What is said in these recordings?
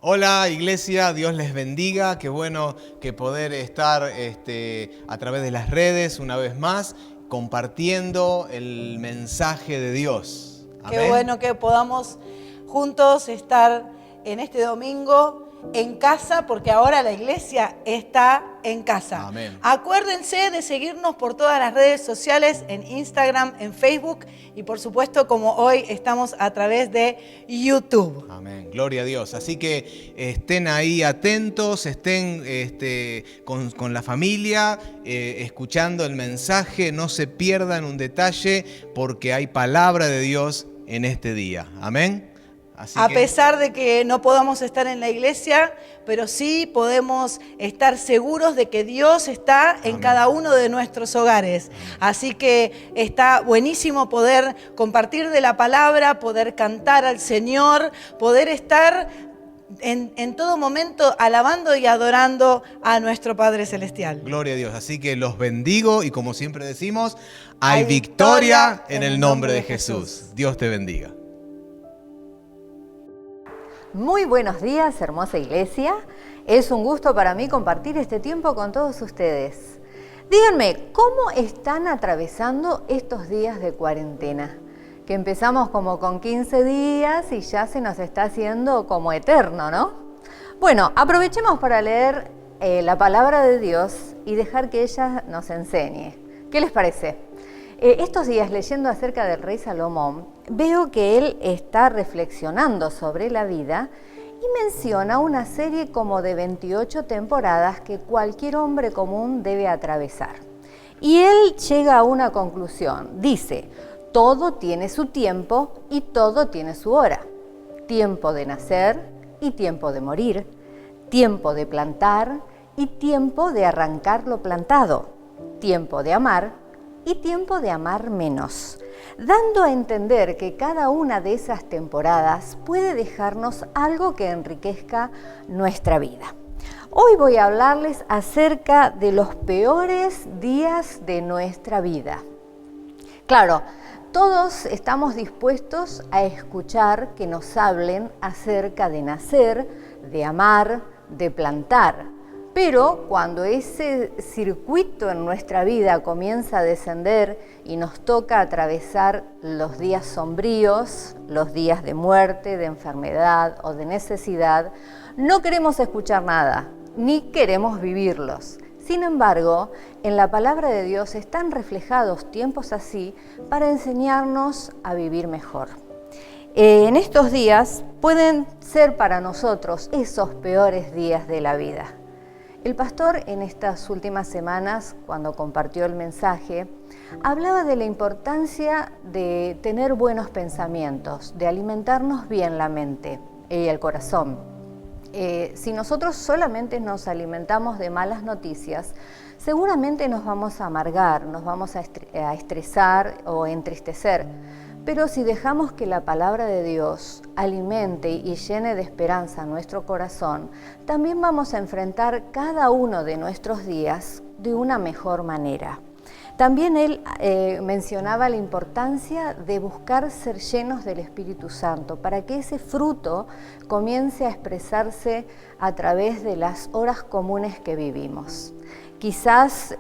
Hola iglesia, Dios les bendiga, qué bueno que poder estar a través de las redes una vez más compartiendo el mensaje de Dios. Qué Amén. bueno que podamos juntos estar en este domingo en casa, porque ahora la iglesia está en casa. Amén. Acuérdense de seguirnos por todas las redes sociales, en Instagram, en Facebook y por supuesto como hoy estamos a través de YouTube. Amén, gloria a Dios. Así que estén ahí atentos, estén con la familia, escuchando el mensaje, no se pierdan un detalle porque hay palabra de Dios en este día. Amén. A pesar de que no podamos estar en la iglesia, pero sí podemos estar seguros de que Dios está en cada uno de nuestros hogares. Así que está buenísimo poder compartir de la palabra, poder cantar al Señor, poder estar en todo momento alabando y adorando a nuestro Padre Celestial. Gloria a Dios. Así que los bendigo y como siempre decimos, hay victoria en el nombre de Jesús. Dios te bendiga. Muy buenos días, hermosa iglesia. Es un gusto para mí compartir este tiempo con todos ustedes. Díganme, ¿cómo están atravesando estos días de cuarentena? Que empezamos como con 15 días y ya se nos está haciendo como eterno, ¿no? Bueno, aprovechemos para leer la palabra de Dios y dejar que ella nos enseñe. ¿Qué les parece? Estos días, leyendo acerca del rey Salomón, veo que él está reflexionando sobre la vida y menciona una serie como de 28 temporadas que cualquier hombre común debe atravesar. Y él llega a una conclusión. Dice, todo tiene su tiempo y todo tiene su hora. Tiempo de nacer y tiempo de morir. Tiempo de plantar y tiempo de arrancar lo plantado. Tiempo de amar y tiempo de amar menos, dando a entender que cada una de esas temporadas puede dejarnos algo que enriquezca nuestra vida. Hoy voy a hablarles acerca de los peores días de nuestra vida. Claro, todos estamos dispuestos a escuchar que nos hablen acerca de nacer, de amar, de plantar. Pero cuando ese circuito en nuestra vida comienza a descender y nos toca atravesar los días sombríos, los días de muerte, de enfermedad o de necesidad, no queremos escuchar nada, ni queremos vivirlos. Sin embargo, en la palabra de Dios están reflejados tiempos así para enseñarnos a vivir mejor. En estos días pueden ser para nosotros esos peores días de la vida. El pastor en estas últimas semanas, cuando compartió el mensaje, hablaba de la importancia de tener buenos pensamientos, de alimentarnos bien la mente y el corazón. Si nosotros solamente nos alimentamos de malas noticias, seguramente nos vamos a amargar, nos vamos a estresar o entristecer. Pero si dejamos que la palabra de Dios alimente y llene de esperanza nuestro corazón, también vamos a enfrentar cada uno de nuestros días de una mejor manera. También él mencionaba la importancia de buscar ser llenos del Espíritu Santo para que ese fruto comience a expresarse a través de las horas comunes que vivimos. Quizás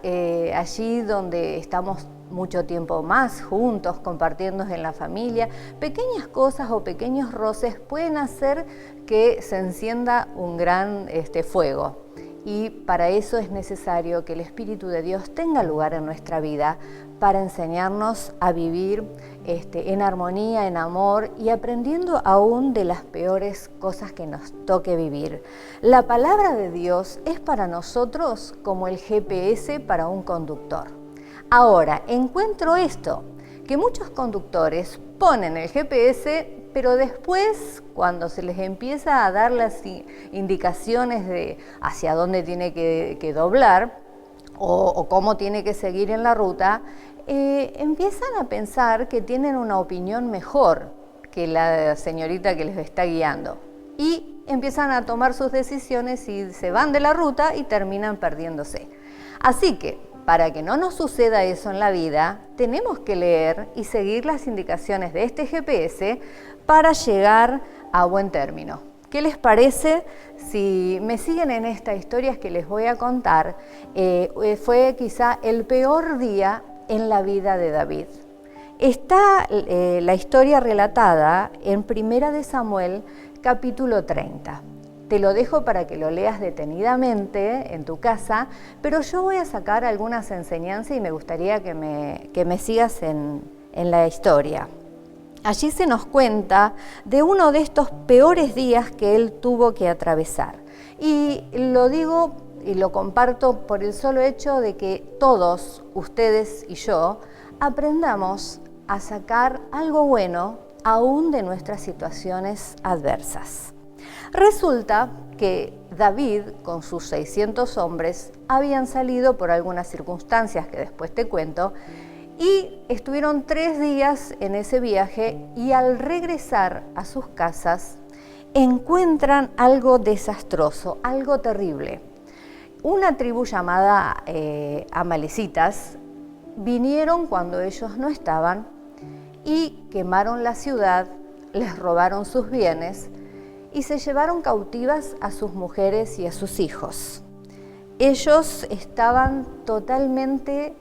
allí donde estamos mucho tiempo más juntos, compartiendo en la familia, pequeñas cosas o pequeños roces pueden hacer que se encienda un gran fuego. Y para eso es necesario que el Espíritu de Dios tenga lugar en nuestra vida para enseñarnos a vivir en armonía, en amor y aprendiendo aún de las peores cosas que nos toque vivir. La palabra de Dios es para nosotros como el GPS para un conductor. Ahora, encuentro esto, que muchos conductores ponen el GPS, pero después, cuando se les empieza a dar las indicaciones de hacia dónde tiene que doblar o cómo tiene que seguir en la ruta, empiezan a pensar que tienen una opinión mejor que la señorita que les está guiando. Y empiezan a tomar sus decisiones y se van de la ruta y terminan perdiéndose. Así que, para que no nos suceda eso en la vida, tenemos que leer y seguir las indicaciones de este GPS para llegar a buen término. ¿Qué les parece si me siguen en esta historia que les voy a contar? Fue quizá el peor día en la vida de David. Está la historia relatada en 1 de Samuel, capítulo 30. Te lo dejo para que lo leas detenidamente en tu casa, pero yo voy a sacar algunas enseñanzas y me gustaría que me sigas en la historia. Allí se nos cuenta de uno de estos peores días que él tuvo que atravesar. Y lo digo y lo comparto por el solo hecho de que todos, ustedes y yo, aprendamos a sacar algo bueno aún de nuestras situaciones adversas. Resulta que David, con sus 600 hombres, habían salido por algunas circunstancias que después te cuento, y estuvieron 3 días en ese viaje, y al regresar a sus casas encuentran algo desastroso, algo terrible. Una tribu llamada amalecitas vinieron cuando ellos no estaban y quemaron la ciudad, les robaron sus bienes y se llevaron cautivas a sus mujeres y a sus hijos. Ellos estaban totalmente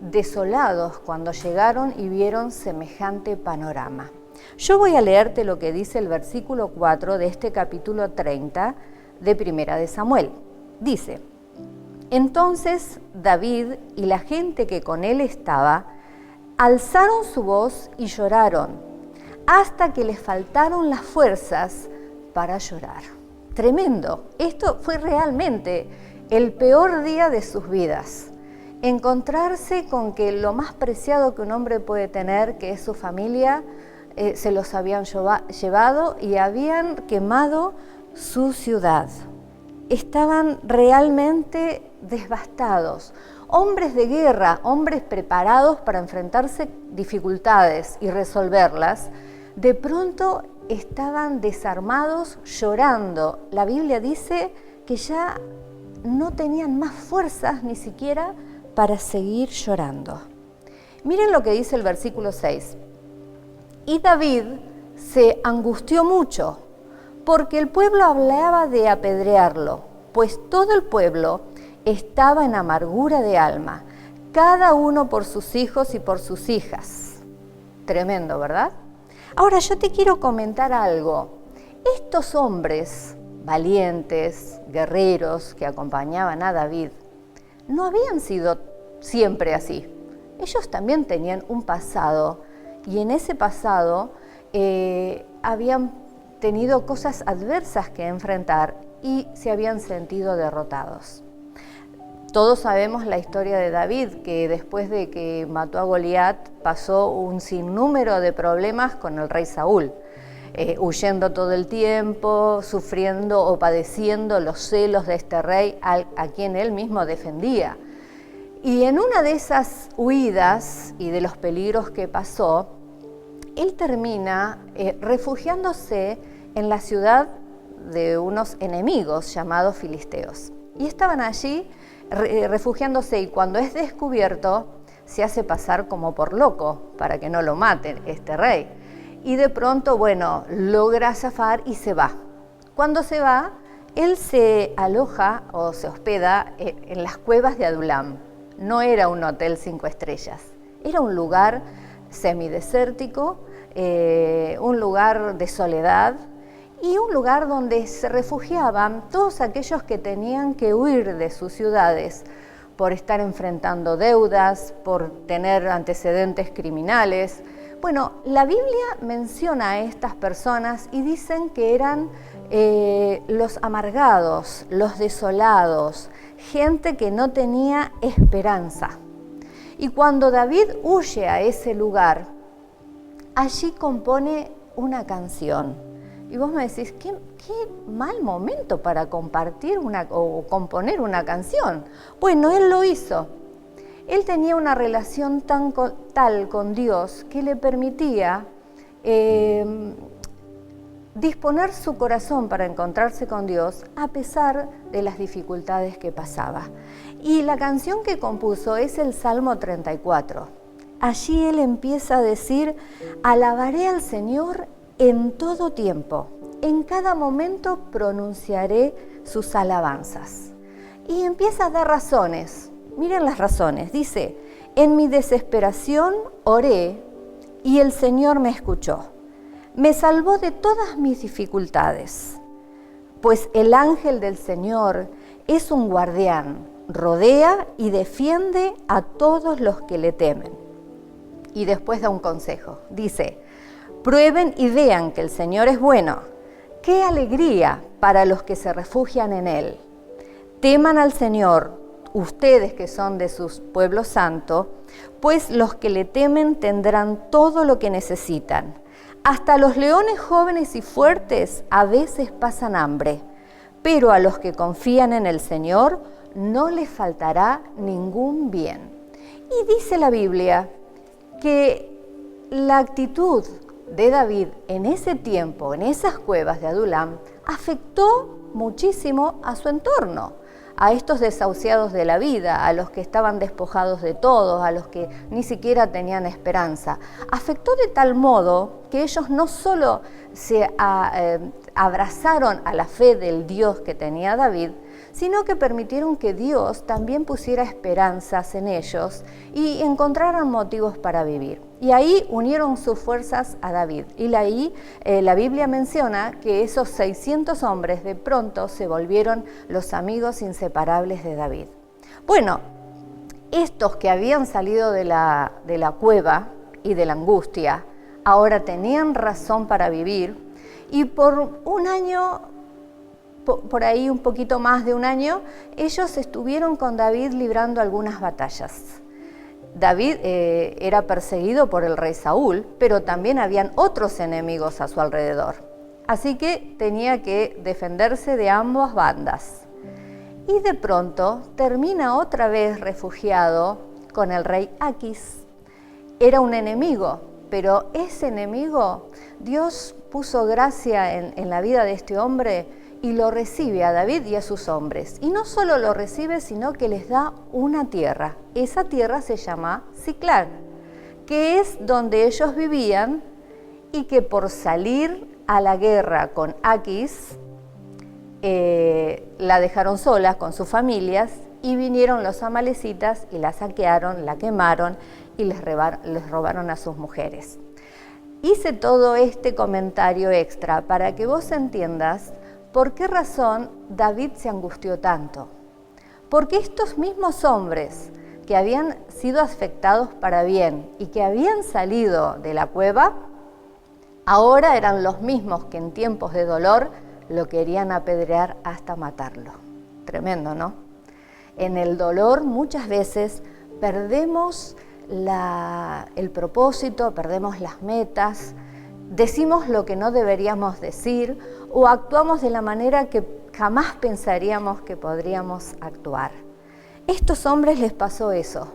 desolados cuando llegaron y vieron semejante panorama. Yo voy a leerte lo que dice el versículo 4 de este capítulo 30 de 1 de Samuel. Dice: entonces David y la gente que con él estaba alzaron su voz y lloraron hasta que les faltaron las fuerzas para llorar. Tremendo. Esto fue realmente el peor día de sus vidas. Encontrarse con que lo más preciado que un hombre puede tener, que es su familia, se los habían llevado y habían quemado su ciudad. Estaban realmente devastados. Hombres de guerra, hombres preparados para enfrentarse dificultades y resolverlas, de pronto estaban desarmados, llorando. La Biblia dice que ya no tenían más fuerzas ni siquiera para seguir llorando. Miren lo que dice el versículo 6. Y David se angustió mucho, porque el pueblo hablaba de apedrearlo, pues todo el pueblo estaba en amargura de alma, cada uno por sus hijos y por sus hijas. Tremendo, ¿verdad? Ahora yo te quiero comentar algo. Estos hombres valientes, guerreros que acompañaban a David, no habían sido siempre así. Ellos también tenían un pasado, y en ese pasado habían tenido cosas adversas que enfrentar y se habían sentido derrotados. Todos sabemos la historia de David, que después de que mató a Goliat pasó un sinnúmero de problemas con el rey Saúl, huyendo todo el tiempo, sufriendo o padeciendo los celos de este rey a quien él mismo defendía. Y en una de esas huidas y de los peligros que pasó, él termina refugiándose en la ciudad de unos enemigos llamados filisteos. Y estaban allí refugiándose, y cuando es descubierto se hace pasar como por loco para que no lo maten este rey. Y de pronto, bueno, logra zafar y se va. Cuando se va, él se aloja o se hospeda en las cuevas de Adulam. No era un hotel 5 estrellas, era un lugar semidesértico, un lugar de soledad, y un lugar donde se refugiaban todos aquellos que tenían que huir de sus ciudades por estar enfrentando deudas, por tener antecedentes criminales. Bueno, la Biblia menciona a estas personas y dicen que eran los amargados, los desolados, gente que no tenía esperanza. Y cuando David huye a ese lugar, allí compone una canción. Y vos me decís, qué mal momento para compartir o componer una canción. Bueno, él lo hizo. Él tenía una relación tal con Dios que le permitía disponer su corazón para encontrarse con Dios a pesar de las dificultades que pasaba. Y la canción que compuso es el Salmo 34. Allí él empieza a decir: alabaré al Señor en todo tiempo, en cada momento pronunciaré sus alabanzas. Y empieza a dar razones. Miren las razones. Dice, en mi desesperación oré y el Señor me escuchó. Me salvó de todas mis dificultades. Pues el ángel del Señor es un guardián, rodea y defiende a todos los que le temen. Y después da un consejo. Dice, prueben y vean que el Señor es bueno. ¡Qué alegría para los que se refugian en Él! Teman al Señor, ustedes que son de su pueblo santo, pues los que le temen tendrán todo lo que necesitan. Hasta los leones jóvenes y fuertes a veces pasan hambre, pero a los que confían en el Señor no les faltará ningún bien. Y dice la Biblia que la actitud de David en ese tiempo, en esas cuevas de Adulam, afectó muchísimo a su entorno, a estos desahuciados de la vida, a los que estaban despojados de todo, a los que ni siquiera tenían esperanza. Afectó de tal modo que ellos no solo se abrazaron a la fe del Dios que tenía David, sino que permitieron que Dios también pusiera esperanzas en ellos y encontraran motivos para vivir. Y ahí unieron sus fuerzas a David. Y ahí la Biblia menciona que esos 600 hombres de pronto se volvieron los amigos inseparables de David. Bueno, estos que habían salido de la cueva y de la angustia, ahora tenían razón para vivir y por un año, por ahí un poquito más de un año, ellos estuvieron con David librando algunas batallas. David era perseguido por el rey Saúl, pero también habían otros enemigos a su alrededor. Así que tenía que defenderse de ambas bandas. Y de pronto termina otra vez refugiado con el rey Aquis. Era un enemigo, pero ese enemigo, Dios puso gracia en la vida de este hombre y lo recibe a David y a sus hombres. Y no solo lo recibe, sino que les da una tierra. Esa tierra se llama Siclag, que es donde ellos vivían y que por salir a la guerra con Aquis, la dejaron sola con sus familias y vinieron los amalecitas y la saquearon, la quemaron y les robaron a sus mujeres. Hice todo este comentario extra para que vos entiendas por qué razón David se angustió tanto. Porque estos mismos hombres que habían sido afectados para bien y que habían salido de la cueva, ahora eran los mismos que en tiempos de dolor lo querían apedrear hasta matarlo. Tremendo, ¿no? En el dolor muchas veces perdemos el propósito, perdemos las metas, decimos lo que no deberíamos decir o actuamos de la manera que jamás pensaríamos que podríamos actuar. Estos hombres les pasó eso.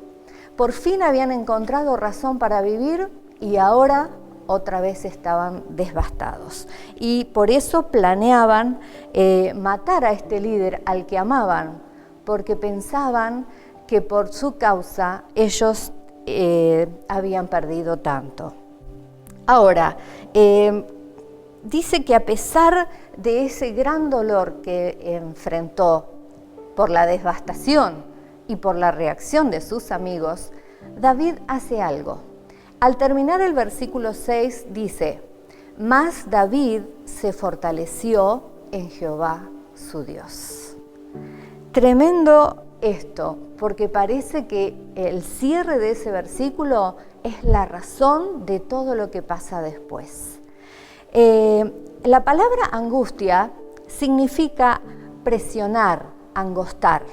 Por fin habían encontrado razón para vivir y ahora otra vez estaban devastados. Y por eso planeaban matar a este líder al que amaban, porque pensaban que por su causa ellos habían perdido tanto. Ahora, dice que a pesar de ese gran dolor que enfrentó por la devastación y por la reacción de sus amigos, David hace algo. Al terminar el versículo 6 dice, mas David se fortaleció en Jehová su Dios. Tremendo esto, porque parece que el cierre de ese versículo es la razón de todo lo que pasa después. La palabra angustia significa presionar, angostar.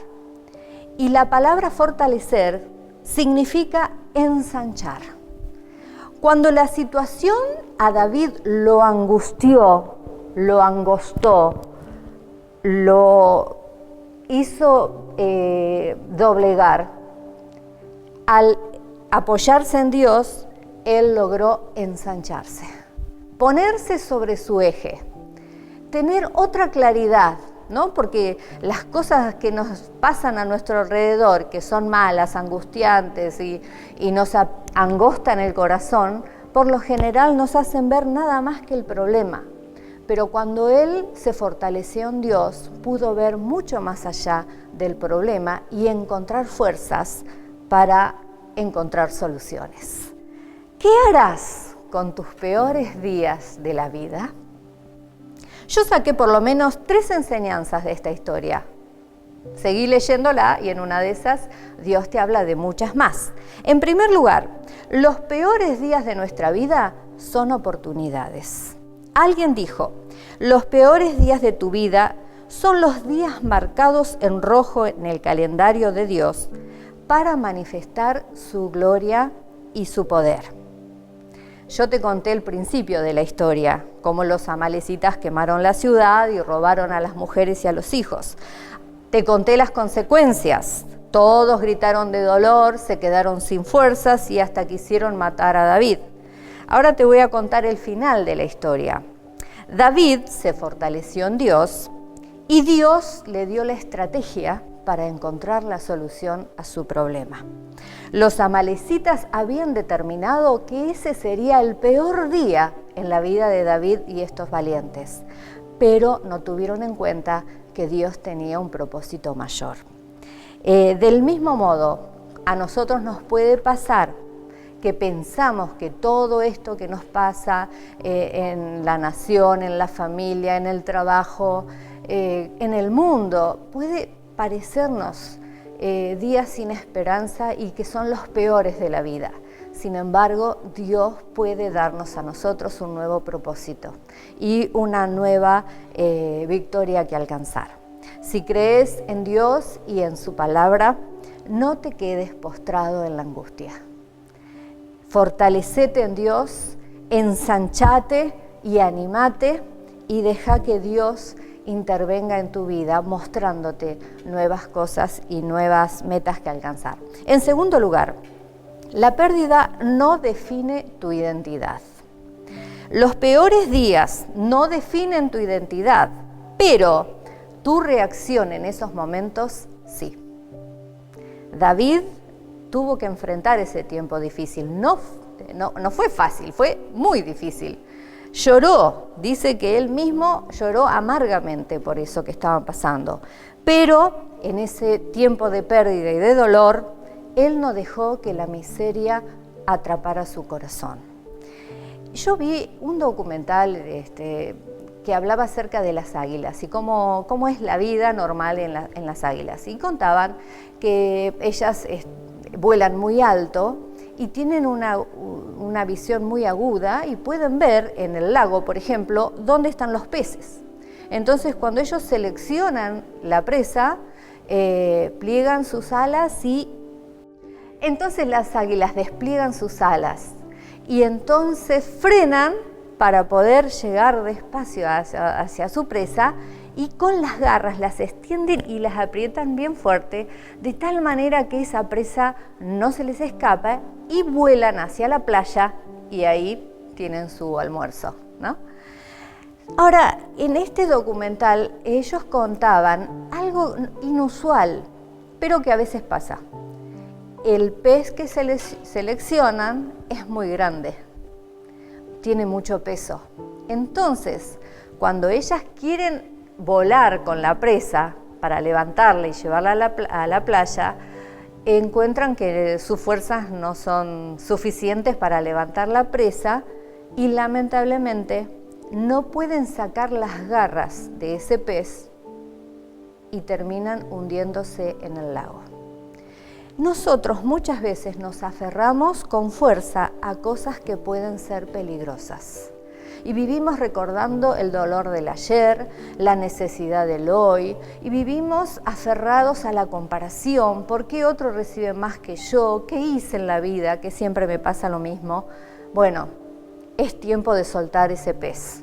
Y la palabra fortalecer significa ensanchar. Cuando la situación a David lo angustió, lo angostó, lo hizo doblegar, al apoyarse en Dios, él logró ensancharse, ponerse sobre su eje, tener otra claridad, ¿no? Porque las cosas que nos pasan a nuestro alrededor, que son malas, angustiantes y nos angostan el corazón, por lo general nos hacen ver nada más que el problema. pero cuando él se fortaleció en Dios, pudo ver mucho más allá del problema y encontrar fuerzas para encontrar soluciones. ¿Qué harás con tus peores días de la vida? Yo saqué por lo menos 3 enseñanzas de esta historia. Seguí leyéndola y en una de esas Dios te habla de muchas más. En primer lugar, los peores días de nuestra vida son oportunidades. Alguien dijo, los peores días de tu vida son los días marcados en rojo en el calendario de Dios para manifestar su gloria y su poder. Yo te conté el principio de la historia, cómo los amalecitas quemaron la ciudad y robaron a las mujeres y a los hijos. Te conté las consecuencias. Todos gritaron de dolor, se quedaron sin fuerzas y hasta quisieron matar a David. Ahora te voy a contar el final de la historia. David se fortaleció en Dios y Dios le dio la estrategia para encontrar la solución a su problema. Los amalecitas habían determinado que ese sería el peor día en la vida de David y estos valientes, pero no tuvieron en cuenta que Dios tenía un propósito mayor. Del mismo modo, a nosotros nos puede pasar que pensamos que todo esto que nos pasa en la nación, en la familia, en el trabajo, en el mundo, puede parecernos días sin esperanza y que son los peores de la vida. Sin embargo, Dios puede darnos a nosotros un nuevo propósito y una nueva victoria que alcanzar. Si crees en Dios y en su palabra, no te quedes postrado en la angustia. Fortalecete en Dios, ensanchate y animate y deja que Dios intervenga en tu vida mostrándote nuevas cosas y nuevas metas que alcanzar. En segundo lugar, la pérdida no define tu identidad. Los peores días no definen tu identidad, pero tu reacción en esos momentos sí. David tuvo que enfrentar ese tiempo difícil. No fue fácil, fue muy difícil. Lloró, dice que él mismo lloró amargamente por eso que estaba pasando. Pero en ese tiempo de pérdida y de dolor, él no dejó que la miseria atrapara su corazón. Yo vi un documental que hablaba acerca de las águilas y cómo es la vida normal en las águilas. Y contaban que ellas vuelan muy alto y tienen una visión muy aguda y pueden ver en el lago, por ejemplo, dónde están los peces. Entonces, cuando ellos seleccionan la presa, pliegan sus alas y entonces las águilas despliegan sus alas y entonces frenan para poder llegar despacio hacia su presa y con las garras las extienden y las aprietan bien fuerte, de tal manera que esa presa no se les escapa y vuelan hacia la playa y ahí tienen su almuerzo, ¿no? Ahora, en este documental ellos contaban algo inusual, pero que a veces pasa. El pez que seleccionan es muy grande, tiene mucho peso. Entonces, cuando ellas quieren volar con la presa para levantarla y llevarla a la playa, encuentran que sus fuerzas no son suficientes para levantar la presa y lamentablemente no pueden sacar las garras de ese pez y terminan hundiéndose en el lago. Nosotros muchas veces nos aferramos con fuerza a cosas que pueden ser peligrosas. Y vivimos recordando el dolor del ayer, la necesidad del hoy, y vivimos aferrados a la comparación. ¿Por qué otro recibe más que yo? ¿Qué hice en la vida? Que siempre me pasa lo mismo. Bueno, es tiempo de soltar ese pez,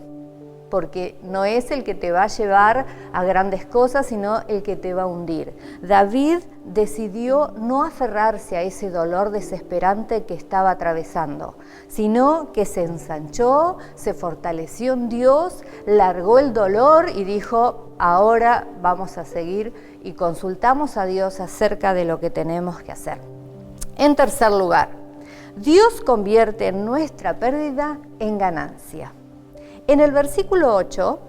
porque no es el que te va a llevar a grandes cosas, sino el que te va a hundir. David decidió no aferrarse a ese dolor desesperante que estaba atravesando, sino que se ensanchó, se fortaleció en Dios, largó el dolor y dijo, ahora vamos a seguir y consultamos a Dios acerca de lo que tenemos que hacer. En tercer lugar, Dios convierte nuestra pérdida en ganancia. En el versículo 8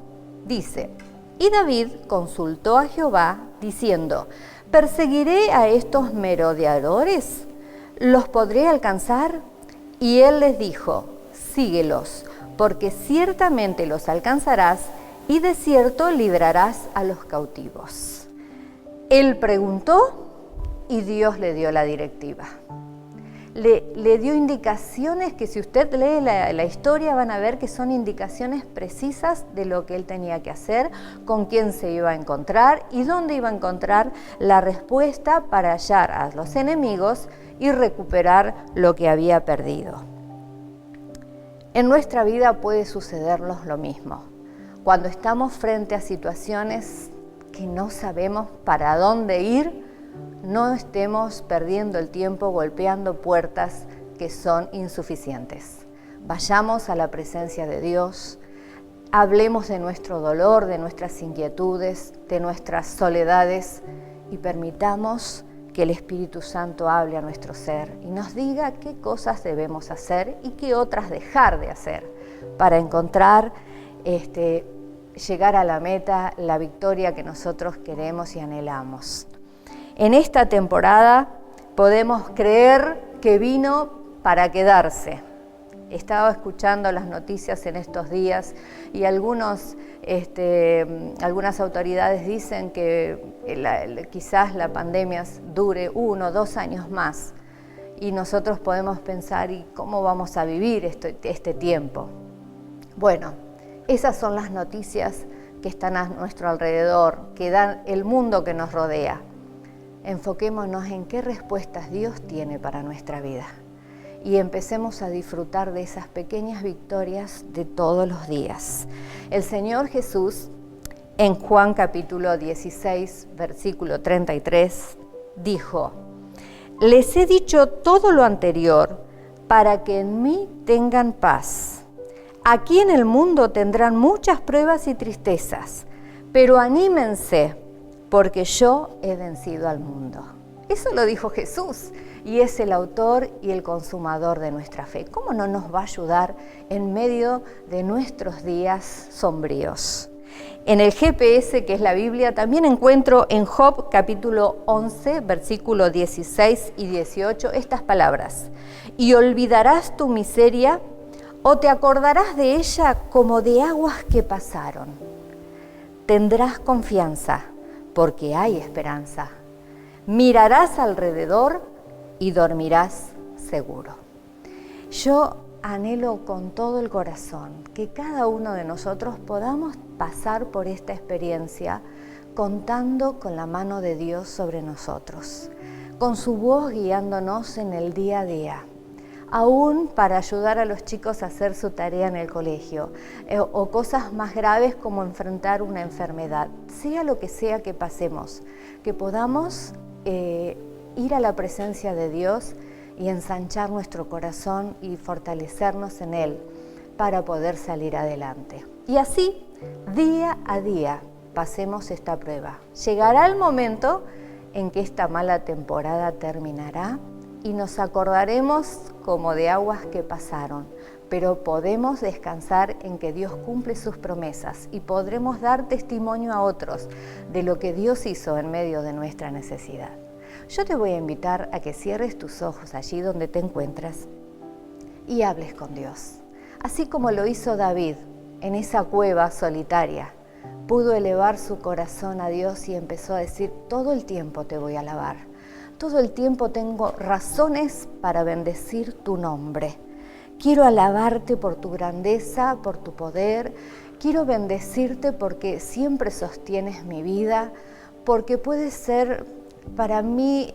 dice, y David consultó a Jehová diciendo, ¿perseguiré a estos merodeadores? ¿Los podré alcanzar? Y él les dijo, síguelos, porque ciertamente los alcanzarás y de cierto librarás a los cautivos. Él preguntó y Dios le dio la directiva. Le dio indicaciones que si usted lee la historia van a ver que son indicaciones precisas de lo que él tenía que hacer, con quién se iba a encontrar y dónde iba a encontrar la respuesta para hallar a los enemigos y recuperar lo que había perdido. En nuestra vida puede sucedernos lo mismo. Cuando estamos frente a situaciones que no sabemos para dónde ir, no estemos perdiendo el tiempo golpeando puertas que son insuficientes. Vayamos a la presencia de Dios, hablemos de nuestro dolor, de nuestras inquietudes, de nuestras soledades y permitamos que el Espíritu Santo hable a nuestro ser y nos diga qué cosas debemos hacer y qué otras dejar de hacer para encontrar, llegar a la meta, la victoria que nosotros queremos y anhelamos. En esta temporada podemos creer que vino para quedarse. Estaba escuchando las noticias en estos días y algunas autoridades dicen que quizás la pandemia dure 1 o 2 años más y nosotros podemos pensar, ¿y cómo vamos a vivir este tiempo? Bueno, esas son las noticias que están a nuestro alrededor, que dan el mundo que nos rodea. Enfoquémonos en qué respuestas Dios tiene para nuestra vida y empecemos a disfrutar de esas pequeñas victorias de todos los días. El Señor Jesús, en Juan capítulo 16, versículo 33, dijo, les he dicho todo lo anterior para que en mí tengan paz. Aquí en el mundo tendrán muchas pruebas y tristezas, pero anímense, porque yo he vencido al mundo. Eso lo dijo Jesús y es el autor y el consumador de nuestra fe. ¿Cómo no nos va a ayudar en medio de nuestros días sombríos? En el GPS, que es la Biblia, también encuentro en Job capítulo 11, versículos 16 y 18, estas palabras. Y olvidarás tu miseria o te acordarás de ella como de aguas que pasaron. Tendrás confianza, porque hay esperanza. Mirarás alrededor y dormirás seguro. Yo anhelo con todo el corazón que cada uno de nosotros podamos pasar por esta experiencia contando con la mano de Dios sobre nosotros, con su voz guiándonos en el día a día, aún para ayudar a los chicos a hacer su tarea en el colegio, o cosas más graves como enfrentar una enfermedad, sea lo que sea que pasemos, que podamos ir a la presencia de Dios y ensanchar nuestro corazón y fortalecernos en Él para poder salir adelante. Y así, día a día, pasemos esta prueba. Llegará el momento en que esta mala temporada terminará y nos acordaremos como de aguas que pasaron, pero podemos descansar en que Dios cumple sus promesas y podremos dar testimonio a otros de lo que Dios hizo en medio de nuestra necesidad. Yo te voy a invitar a que cierres tus ojos allí donde te encuentras y hables con Dios. Así como lo hizo David en esa cueva solitaria, pudo elevar su corazón a Dios y empezó a decir, todo el tiempo te voy a alabar. Todo el tiempo tengo razones para bendecir tu nombre. Quiero alabarte por tu grandeza, por tu poder. Quiero bendecirte porque siempre sostienes mi vida, porque puedes ser para mí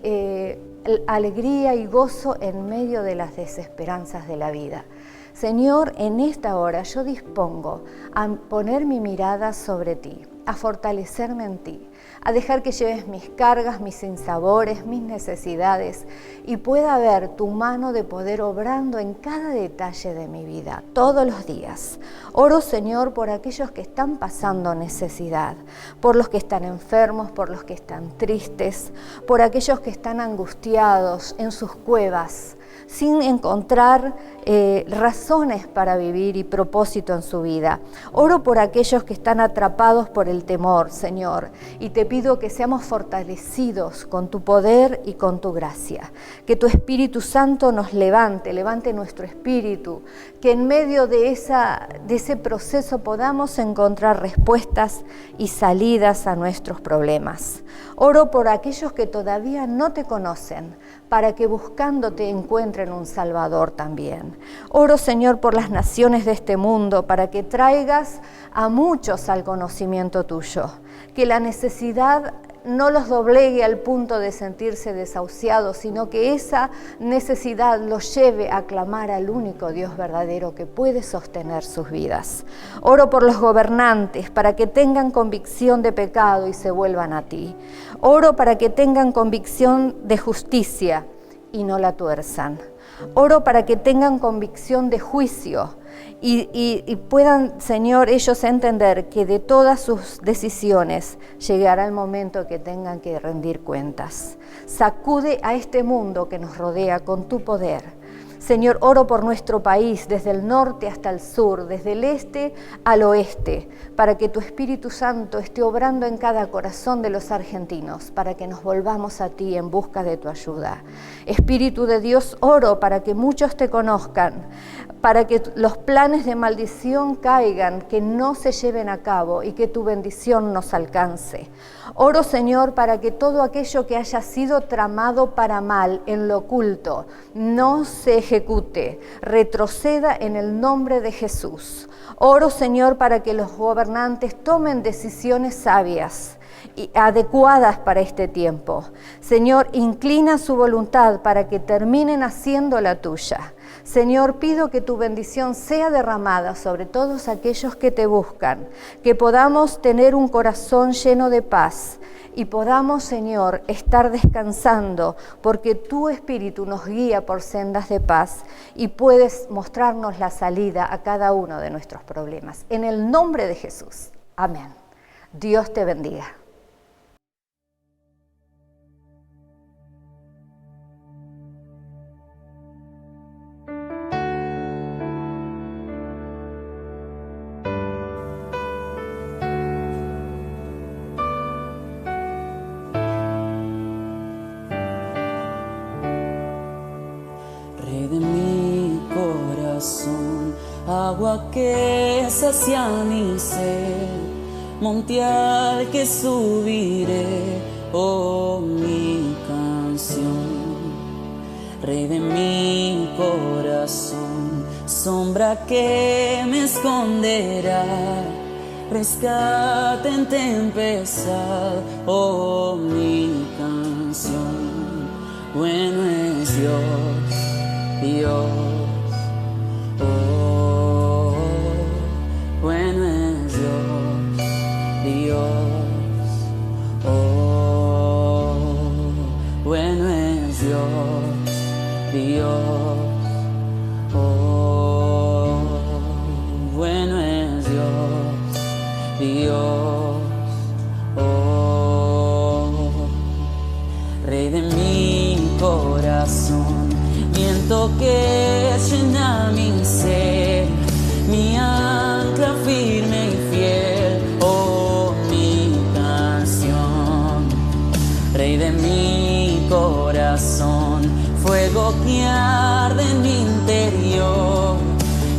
alegría y gozo en medio de las desesperanzas de la vida. Señor, en esta hora yo dispongo a poner mi mirada sobre ti, a fortalecerme en ti, a dejar que lleves mis cargas, mis sinsabores, mis necesidades y pueda ver tu mano de poder obrando en cada detalle de mi vida, todos los días. Oro, Señor, por aquellos que están pasando necesidad, por los que están enfermos, por los que están tristes, por aquellos que están angustiados en sus cuevas, sin encontrar razones para vivir y propósito en su vida. Oro por aquellos que están atrapados por el temor, Señor, y te pido que seamos fortalecidos con tu poder y con tu gracia. Que tu Espíritu Santo nos levante nuestro espíritu, que en medio de ese proceso podamos encontrar respuestas y salidas a nuestros problemas. Oro por aquellos que todavía no te conocen, para que buscándote encuentren un Salvador también. Oro, Señor, por las naciones de este mundo, para que traigas a muchos al conocimiento tuyo, que la necesidad no los doblegue al punto de sentirse desahuciados, sino que esa necesidad los lleve a clamar al único Dios verdadero que puede sostener sus vidas. Oro por los gobernantes para que tengan convicción de pecado y se vuelvan a ti. Oro para que tengan convicción de justicia y no la tuerzan. Oro para que tengan convicción de juicio y puedan, Señor, ellos entender que de todas sus decisiones llegará el momento que tengan que rendir cuentas. Sacude a este mundo que nos rodea con tu poder. Señor, oro por nuestro país, desde el norte hasta el sur, desde el este al oeste, para que tu Espíritu Santo esté obrando en cada corazón de los argentinos, para que nos volvamos a ti en busca de tu ayuda. Espíritu de Dios, oro para que muchos te conozcan, para que los planes de maldición caigan, que no se lleven a cabo y que tu bendición nos alcance. Oro, Señor, para que todo aquello que haya sido tramado para mal en lo oculto no se ejecute, retroceda en el nombre de Jesús. Oro, Señor, para que los gobernantes tomen decisiones sabias y adecuadas para este tiempo. Señor, inclina su voluntad para que terminen haciendo la tuya. Señor, pido que tu bendición sea derramada sobre todos aquellos que te buscan, que podamos tener un corazón lleno de paz y podamos, Señor, estar descansando porque tu Espíritu nos guía por sendas de paz y puedes mostrarnos la salida a cada uno de nuestros problemas. En el nombre de Jesús. Amén. Dios te bendiga. Agua que sacia mi sed, monte al que subiré, oh mi canción. Rey de mi corazón, sombra que me esconderá, rescate en tempestad, oh mi canción. Bueno es Dios, Dios. Oh, bueno es Dios, Dios. Oh, bueno es Dios, Dios. Oh, bueno es Dios, Dios. Oh, Rey de mi corazón, viento que llena mi ser, mi ancla firme y fiel, oh mi canción. Rey de mi corazón, fuego que arde en mi interior,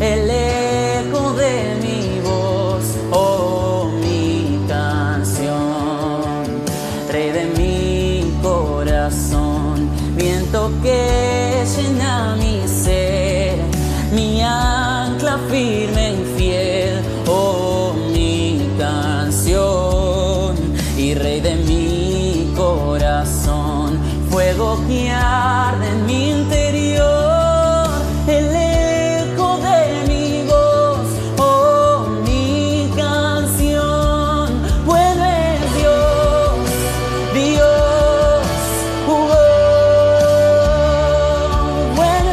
el eco de mi voz, oh mi canción. Rey de mi corazón, viento que llena mi ser, mi ancla firme y fiel, oh mi canción. Y Rey de mi corazón, fuego que arde en mi interior, el eco de mi voz, oh mi canción. Bueno es Dios, Dios. Bueno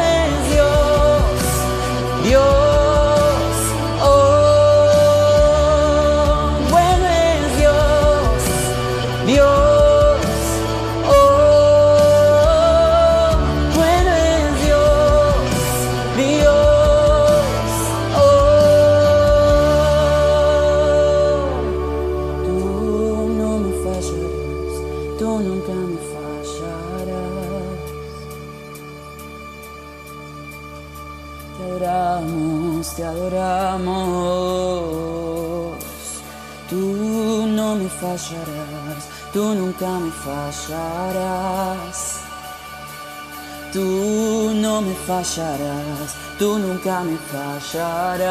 tú nunca me fallarás. Te adoramos, te adoramos. Tú no me fallarás, tú nunca me fallarás. Tú no me fallarás, tú nunca me fallarás.